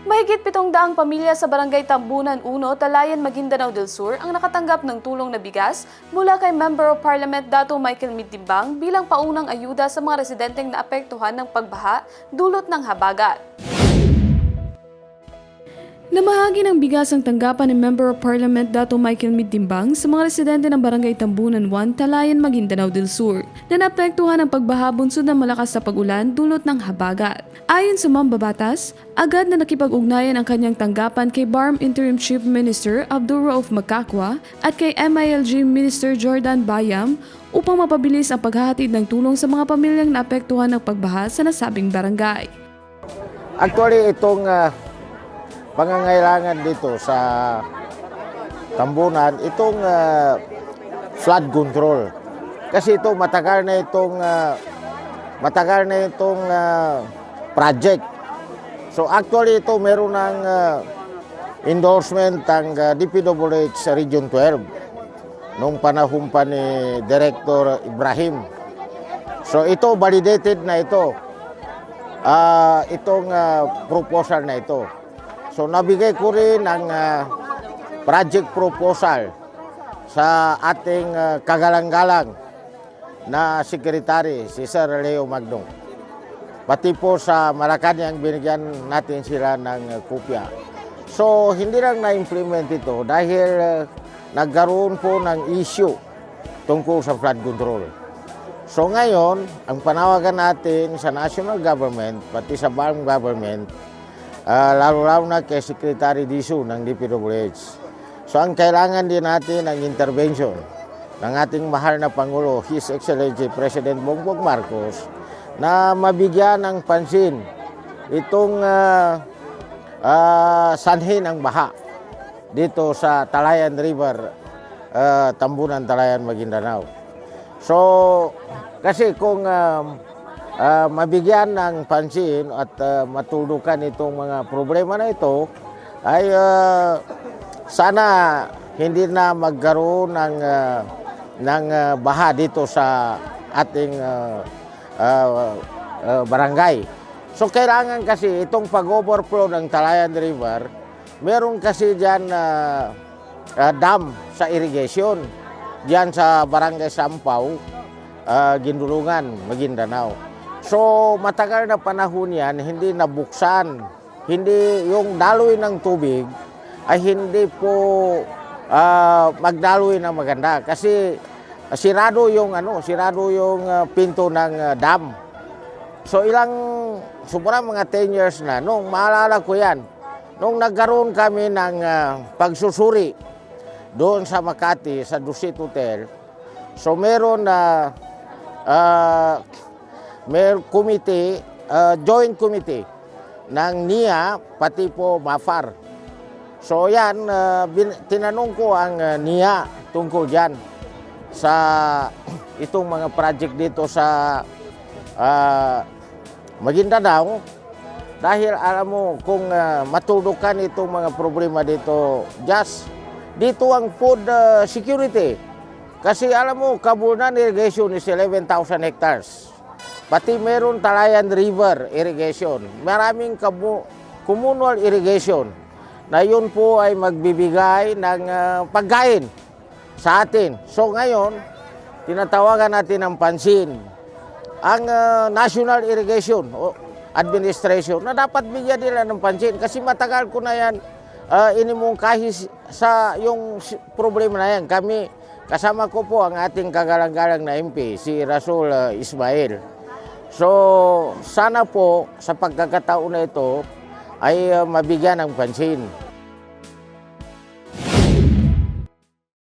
Mahigit 700 pamilya sa Barangay Tambunan 1, Talayan, Maguindanao del Sur ang nakatanggap ng tulong na bigas mula kay Member of Parliament Dato Michael Mintimbang bilang paunang ayuda sa mga residenteng naapektuhan ng pagbaha dulot ng habagat. Namahagi ng bigas ang tanggapan ni Member of Parliament Dato Michael Mintimbang sa mga residente ng Barangay Tambunan 1, Talayan, Maguindanao del Sur na naapektuhan ng pagbaha bunsod ng malakas na pag-ulan dulot ng habagat. Ayon sa mambabatas, agad na nakipag-ugnayan ang kanyang tanggapan kay BARM Interim Chief Minister Abdul Rauf Magkakwa at kay MILG Minister Jordan Bayam upang mapabilis ang paghahatid ng tulong sa mga pamilyang naapektuhan ng pagbaha sa nasabing barangay. Actually, itong pangangailangan dito sa Tambunan, itong flood control. Kasi ito matagal na itong project. So actually ito meron ng endorsement ng DPWH sa Region 12 nung panahon pa ni Director Ibrahim. So ito validated na ito. Itong proposal na ito. So nabigay ko rin ang project proposal sa ating kagalang-galang na sekretary, si Sir Leo Magno. Pati po sa Malacanang binigyan natin sila ng kopya. So hindi lang na-implement ito dahil nagkaroon po ng issue tungkol sa flood control. So ngayon, ang panawagan natin sa national government, pati sa BARM government, lalo-lalo na kay Secretary Disu ng DPWH. So ang kailangan din natin ang intervention ng ating mahal na Pangulo, His Excellency President Bongbong Marcos, na mabigyan ng pansin itong sanhi ng baha dito sa Talayan River, Tambunan, Talayan, Maguindanao. So kasi kung mabigyan ng pansin at matuldukan itong mga problema na ito, ay sana hindi na magkaroon ng baha dito sa ating barangay. So kailangan kasi itong pag-overflow ng Talayan River, meron kasi dyan dam sa irrigation, dyan sa Barangay Sampaw, Gindulungan, Maguindanao. So matagal na panahon yan, hindi nabuksan, hindi yung daloy ng tubig ay hindi po magdaloy ng maganda kasi sirado yung pinto ng dam. So sobrang mga 10 years na, nung maalala ko yan, nung nagkaroon kami ng pagsusuri doon sa Makati, sa Dusit Hotel, so meron na may committee, joint committee ng NIA, pati po MAFAR. So yan, tinanong ko ang NIA tungkol dyan sa itong mga project dito sa Maguindanao. Dahil alam mo, kung matuldukan itong mga problema dito, dito ang food security. Kasi alam mo, Kabunan irrigation is 11,000 hectares. Pati meron Talayan River irrigation. Maraming communal irrigation na yun po ay magbibigay ng pagkain sa atin. So ngayon, tinatawagan natin ng pansin ang National Irrigation Administration na dapat bigyan nila ng pansin kasi matagal ko na yan inimungkahi sa yung problema na yan. Kasama ko po ang ating kagalang-galang na MP, si Rasul Ismail. So sana po sa pagkakataon na ito ay mabigyan ng pansin.